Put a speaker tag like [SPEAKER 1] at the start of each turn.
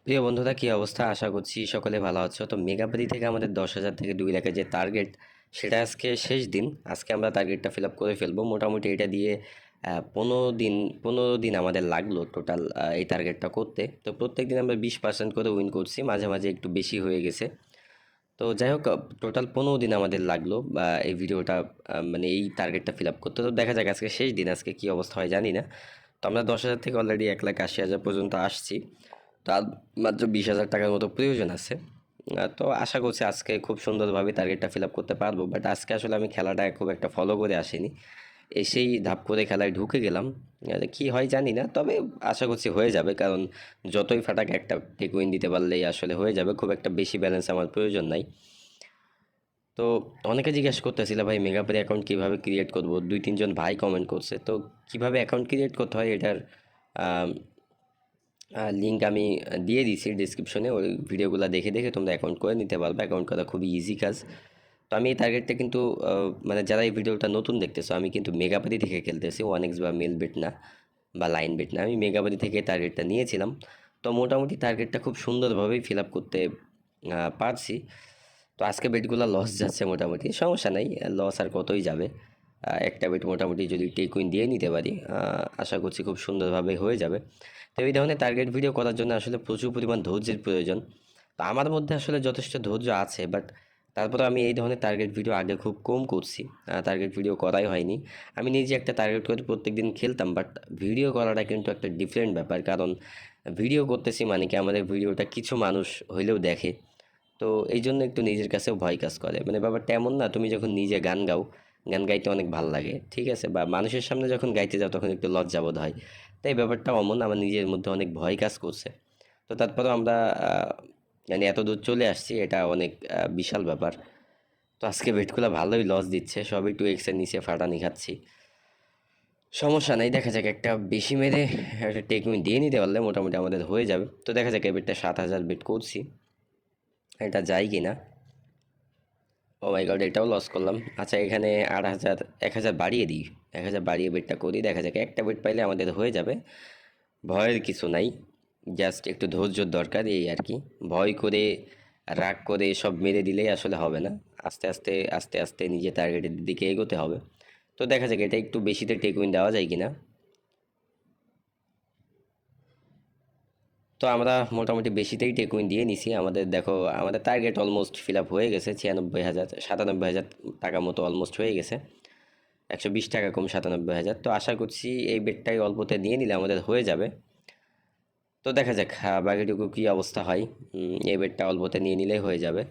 [SPEAKER 1] প্রিয় বন্ধুরা, কী অবস্থা? আশা করছি সকলে ভালো আছো। তো মেগাবাদি থেকে আমাদের 10,000 থেকে 2 লাখের যে টার্গেট, সেটা আজকে শেষ দিন। আজকে আমরা টার্গেটটা ফিল আপ করে ফেলবো। মোটামুটি এটা দিয়ে 15 দিন আমাদের লাগলো টোটাল এই টার্গেটটা করতে। তো প্রত্যেক দিন আমরা 20% করে উইন করছি, মাঝে মাঝে একটু বেশি হয়ে গেছে। তো যাই হোক, টোটাল 15 দিন আমাদের লাগলো বা এই ভিডিওটা মানে এই টার্গেটটা ফিল আপ করতে। তো দেখা যাক আজকে শেষ দিন, আজকে কী অবস্থা হয় জানি না। তো আমরা 10,000 থেকে অলরেডি 1,80,000 পর্যন্ত আসছি। তো আর মাত্র 20,000 টাকার মতো প্রয়োজন আছে। তো আশা করছি আজকে খুব সুন্দরভাবে টার্গেটটা ফিল আপ করতে পারবো। বাট আজকে আসলে আমি খেলাটা খুব একটা ফলো করে আসিনি, এসেই ধাপ করে খেলায় ঢুকে গেলাম। কী হয় জানি না, তবে আশা করছি হয়ে যাবে, কারণ যতই ফাটাক একটা টেক উইন দিতে পারলেই আসলে হয়ে যাবে। খুব একটা বেশি ব্যালেন্স আমার প্রয়োজন নাই। তো অনেকে জিজ্ঞেস করতেছিল, ভাই মেগাপের অ্যাকাউন্ট কীভাবে ক্রিয়েট করবো? 2-3 জন ভাই কমেন্ট করছে। তো কীভাবে অ্যাকাউন্ট ক্রিয়েট করতে হয় এটার লিঙ্ক আমি দিয়ে দিয়েছি ডিসক্রিপশনে। ওই ভিডিওগুলো দেখে দেখে তোমরা অ্যাকাউন্ট করে নিতে পারবে। অ্যাকাউন্ট করা খুবই ইজি কাজ। তো আমি এই টার্গেটটা কিন্তু মানে যারা এই ভিডিওটা নতুন দেখতেছো, আমি কিন্তু মেগাপাতি থেকে খেলতেছি, 1x বা মেল বেট না বা লাইন বেট না। আমি মেগাপাতি থেকে টার্গেটটা নিয়েছিলাম। তো মোটামুটি টার্গেটটা খুব সুন্দরভাবেই ফিল আপ করতে পারছি। তো আজকে বেটগুলো লস যাচ্ছে, মোটামুটি সমস্যা নাই, লস আর কতই যাবে। একটা বেট মোটামুটি যদি টেক উইন দিয়ে নিতে পারি, আশা করছি খুব সুন্দরভাবে হয়ে যাবে। তো এই ধরনের টার্গেট ভিডিও করার জন্য আসলে প্রচুর পরিমাণ ধৈর্যের প্রয়োজন। তো আমার মধ্যে আসলে যথেষ্ট ধৈর্য আছে, বাট তারপরে আমি এই ধরনের টার্গেট ভিডিও আগে খুব কম করছি, টার্গেট ভিডিও করাই হয়নি। আমি নিজে একটা টার্গেট করে প্রত্যেক দিন খেলতাম, বাট ভিডিও করাটা কিন্তু একটা ডিফারেন্ট ব্যাপার। কারণ ভিডিও করতেছি মানে কি, আমাদের ভিডিওটা কিছু মানুষ হইলেও দেখে। তো এই জন্য একটু নিজের কাছেও ভয় কাজ করে। মানে ব্যাপারটা এমন না, তুমি যখন নিজে গান গাও, গান গাইতে অনেক ভাল লাগে, ঠিক আছে, বা মানুষের সামনে যখন গাইতে যাও তখন একটু লজ্জাবোধ হয়। তাই ব্যাপারটা অমন আমার নিজের মধ্যে অনেক ভয় কাজ করছে। তো তারপরেও আমরা মানে এত দূর চলে আসছি, এটা অনেক বিশাল ব্যাপার। তো আজকে বেটগুলো ভালোই লস দিচ্ছে, সবই 2x-এর নিচে ফাটানি খাচ্ছি। সমস্যা নাই, দেখা যাক, একটা বেশি মেরে একটা টেক উইন দিয়ে নিতে পারলে মোটামুটি আমাদের হয়ে যাবে। তো দেখা যাক, এই বেটটা 7,000 বেট করছি, এটা যায় কি না। ও মাই গড, এটাও লস করলাম। আচ্ছা, এখানে 8,000, 1,000 বাড়িয়ে দিই। 1,000 বাড়িয়ে বেটটা করি, দেখা যাক, একটা বেট পাইলে আমাদের হয়ে যাবে। ভয়ের কিছু নাই, জাস্ট একটু ধৈর্যর দরকার, এই আর কি। ভয় করে, রাগ করে সব মেরে দিলেই আসলে হবে না। আস্তে আস্তে আস্তে আস্তে নিজের টার্গেটের দিকে এগোতে হবে। তো দেখা যাক এটা একটু বেশিতে টেক উইন দেওয়া যায় কিনা। তো আমরা মোটামুটি বেশিতেই টেক উইন দিয়ে নিছি। আমাদের দেখো, আমাদের টার্গেট অলমোস্ট ফিল আপ হয়ে গেছে। 96,000, 97,000 টাকা মতো অলমোস্ট হয়ে গেছে। 120 টাকা কম 97,000। তো আশা করছি এই বেটটাই অল্পতে নিয়ে নিলে আমাদের হয়ে যাবে। তো দেখা যাক বাকিটুকু কী অবস্থা হয়। এই বেটটা অল্পতে নিয়ে নিলেই হয়ে যাবে।